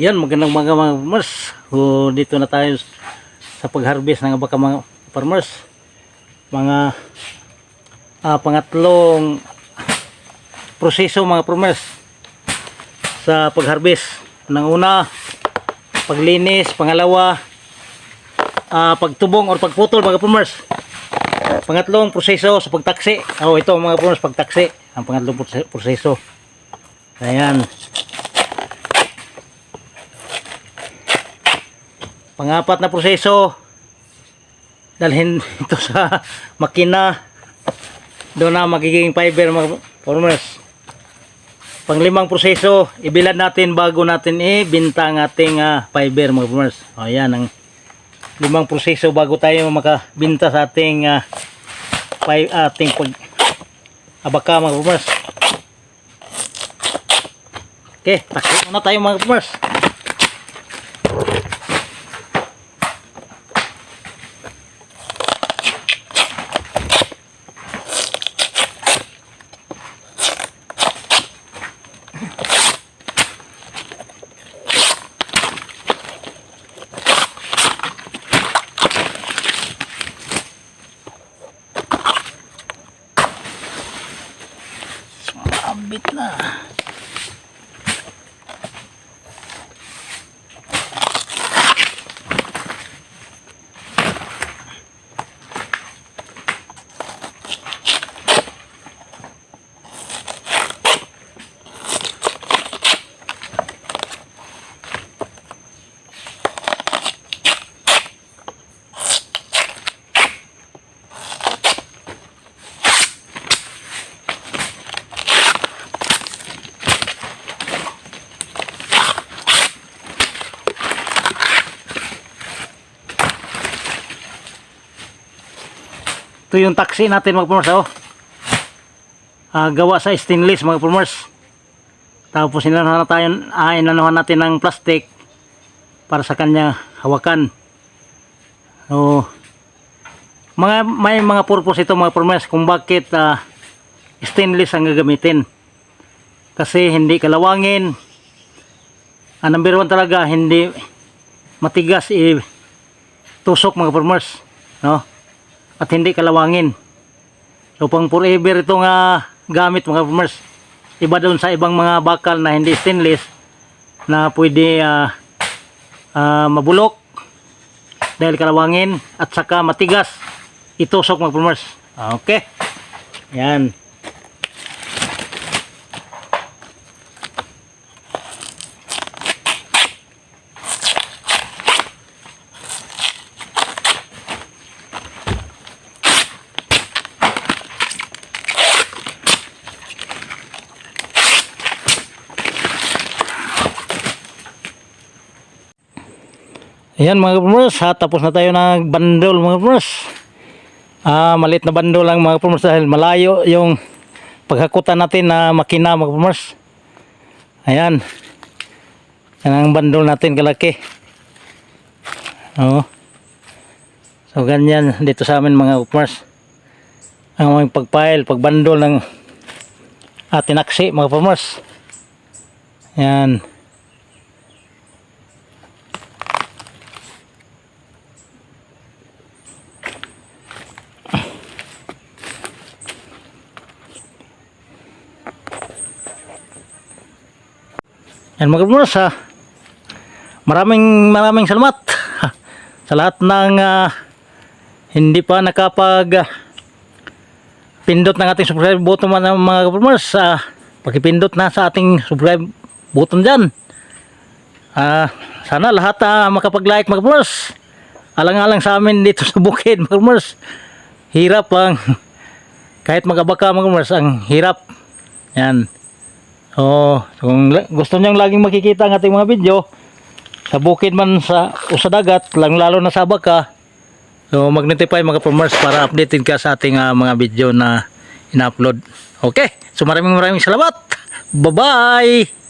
Yan, magandang mga farmers. So, dito na tayo sa pag-harvest ng baka mga farmers. Mga pangatlong proseso mga farmers sa pag-harvest. Nang una, paglinis, pangalawa, pagtubong or pagputol mga farmers. Pangatlong proseso sa pagtaksi. Ito mga farmers, pagtaksi. Ang pangatlong proseso. Ayan. Pangapat na proseso, dalhin ito sa makina, doon na magiging fiber mga farmers. Panglimang proseso, ibilad natin bago natin ibinta ang ating fiber mga farmers. Ayan ang limang proseso bago tayo makabinta sa ating abaka mga farmers. Okay, taksi muna tayo mga farmers. Abit na. Ito yung taksi natin mga farmers. Gawa sa stainless mga farmers. Tapos inanuhan natin ng plastic para sa kanya hawakan. So, may mga purpose ito mga farmers kung bakit stainless ang gagamitin. Kasi hindi kalawangin. Number 1 talaga, hindi matigas tusok mga farmers. No? At hindi kalawangin. So pang forever itong gamit mga farmers. Iba doon sa ibang mga bakal na hindi stainless na pwede mabulok dahil kalawangin at saka matigas itusok mga farmers. Okay. Yan. Ayan mga farmers, tapos na tayo ng bandol mga farmers. Maliit na bandol lang mga farmers dahil malayo yung paghakutan natin na makina mga farmers. Ayan. Yan ang bandol natin kalaki. So ganyan dito sa amin mga farmers. Ang mga pagpile, pagbandol ng tinaksi mga farmers. Ayan. Yan mga farmers, maraming salamat sa lahat ng hindi pa nakapag pindot ng ating subscribe button mga farmers. Pakipindot na sa ating subscribe button dyan. Sana lahat makapag-like mga farmers. Alang-alang sa amin dito sa bukid mga farmers. Hirap kahit magabaka mga farmers, ang hirap. Yan. Kung gusto nyo laging makikita ang ating mga video sa bukid man o sa dagat, lalo na sa baka, so mag-notify mga farmers para updated ka sa ating mga video na ina-upload. Okay, so maraming salamat. Bye bye.